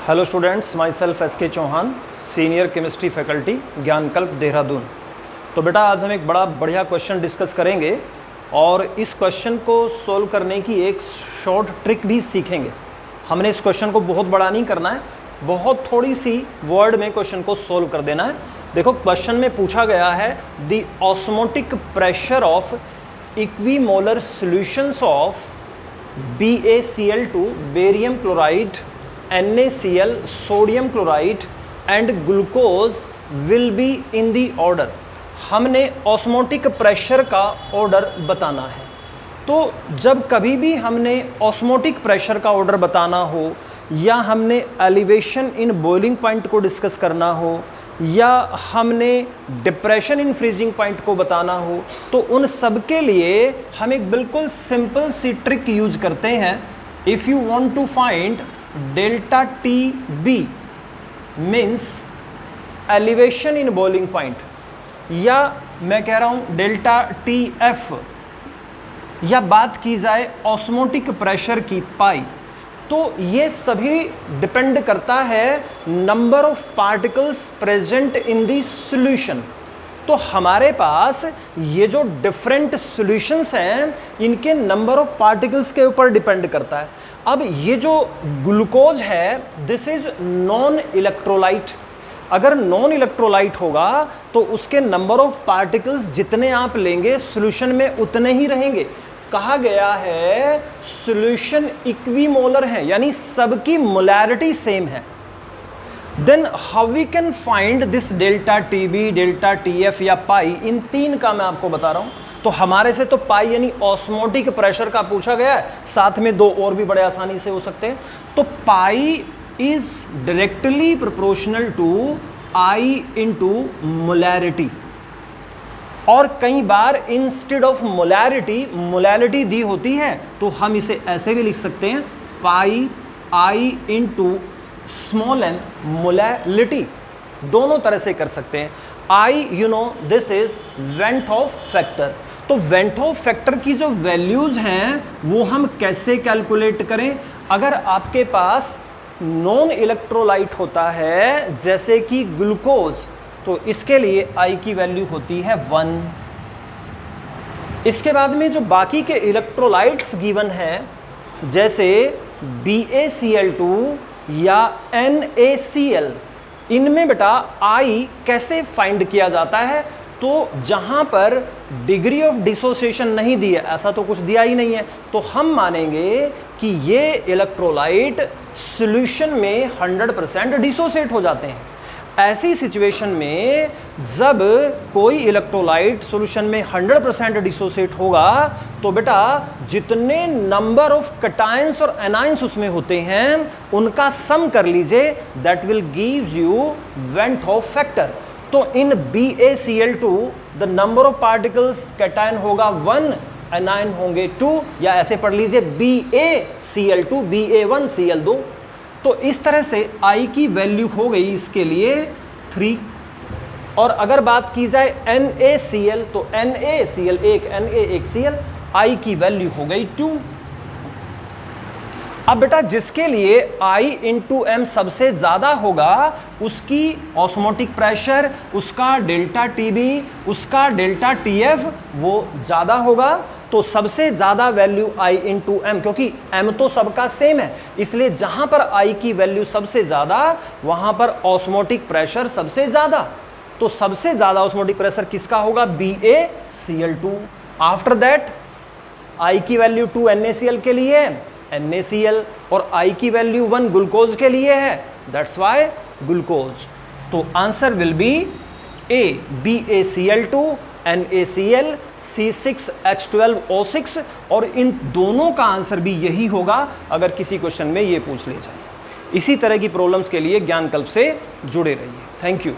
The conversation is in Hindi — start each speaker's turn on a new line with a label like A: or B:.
A: Hello students, myself S K. Chauhan, senior chemistry faculty, Gyankalp, Dehradun. तो बेटा आज हम एक बड़ा बढ़िया क्वेश्चन डिस्कस करेंगे और इस क्वेश्चन को सोल्व करने की एक शॉर्ट ट्रिक भी सीखेंगे। हमने इस क्वेश्चन को बहुत बड़ा नहीं करना है, बहुत थोड़ी सी वर्ड में क्वेश्चन को सोल्व कर देना है। देखो क्वेश्चन में पूछा गया है the osmotic pressure of equimolar solutions of BaCl2 barium chloride, NaCl sodium chloride and glucose will be in the order. हमने ऑस्मोटिक प्रेशर का ऑर्डर बताना है। तो जब कभी भी हमने ऑस्मोटिक प्रेशर का ऑर्डर बताना हो या हमने एलिवेशन इन बॉइलिंग पॉइंट को डिस्कस करना हो या हमने डिप्रेशन इन फ्रीजिंग पॉइंट को बताना हो, तो उन सब के लिए हम एक बिल्कुल सिंपल सी ट्रिक यूज करते हैं। If you want to find delta T B means elevation in boiling point, या मैं कह रहा हूँ डेल्टा टी एफ, या बात की जाए ऑस्मोटिक प्रेशर की पाई, तो ये सभी डिपेंड करता है number of particles present in the solution. तो हमारे पास ये जो डिफरेंट सॉल्यूशंस हैं इनके नंबर ऑफ पार्टिकल्स के ऊपर डिपेंड करता है। अब ये जो ग्लूकोज है दिस इज नॉन इलेक्ट्रोलाइट। अगर नॉन इलेक्ट्रोलाइट होगा तो उसके नंबर ऑफ पार्टिकल्स जितने आप लेंगे सॉल्यूशन में उतने ही रहेंगे। कहा गया है सॉल्यूशन इक्विमोलर है, यानी सबकी मोलैरिटी सेम है। Then how we can find this delta TB, delta TF या पाई, इन तीन का मैं आपको बता रहा हूं। तो हमारे से तो पाई यानी ऑस्मोटिक प्रेशर का पूछा गया है, साथ में दो और भी बड़े आसानी से हो सकते हैं। तो pi is directly proportional to I into molarity, और कई बार इंस्टेड ऑफ मोलैरिटी दी होती है तो हम इसे ऐसे भी लिख सकते हैं pi i into small m molarity. दोनों तरह से कर सकते हैं। I you know this is van't Hoff factor. तो वेंट ऑफ फैक्टर की जो वैल्यूज हैं वो हम कैसे कैलकुलेट करें? अगर आपके पास नॉन इलेक्ट्रोलाइट होता है जैसे कि ग्लूकोज, तो इसके लिए I की वैल्यू होती है 1। इसके बाद में जो बाकी के इलेक्ट्रोलाइट्स गिवन हैं जैसे BaCl2 या NaCl, इनमें बेटा I कैसे फाइंड किया जाता है? तो जहां पर डिग्री ऑफ डिसोसिएशन नहीं दी है, ऐसा तो कुछ दिया ही नहीं है, तो हम मानेंगे कि ये इलेक्ट्रोलाइट सॉल्यूशन में 100% डिसोसिएट हो जाते हैं। ऐसी सिचुएशन में जब कोई इलेक्ट्रोलाइट सॉल्यूशन में 100% डिसोसिएट होगा तो बेटा जितने नंबर ऑफ कैटायंस और एनायंस उसमें होते हैं उनका सम कर लीजिए, that will gives you went Hoff factor. तो इन BaCl2 the number of particles cation होगा 1, एनायन होंगे 2, या ऐसे पढ़ लीजिए BaCl2 Ba1Cl2। तो इस तरह से I की वैल्यू हो गई इसके लिए 3। और अगर बात की जाए NaCl, तो NaCl एक Na एक Cl, I की वैल्यू हो गई 2। अब बेटा जिसके लिए I इंटू M सबसे ज़्यादा होगा उसकी ऑस्मोटिक प्रेशर, उसका डेल्टा टीबी, उसका डेल्टा टीएफ वो ज़्यादा होगा। तो सबसे ज़्यादा वैल्यू I इंटू M, क्योंकि M तो सबका सेम है, इसलिए जहाँ पर I की वैल्यू सबसे ज़्यादा वहाँ पर ऑस्मोटिक प्रेशर सबसे ज़्यादा। तो सबसे ज़्यादा ऑस्मोटिक प्रेशर किसका होगा? BaCl2। आफ्टर दैट I की वैल्यू 2 NaCl के लिए है, NaCl, और I की वैल्यू 1 ग्लूकोज के लिए है, दैट्स वाई ग्लूकोज। तो answer will be A BaCl2 NaCl C6H12O6, और इन दोनों का आंसर भी यही होगा अगर किसी क्वेश्चन में ये पूछ ले जाए। इसी तरह की प्रॉब्लम्स के लिए ज्ञानकल्प से जुड़े रहिए। Thank you.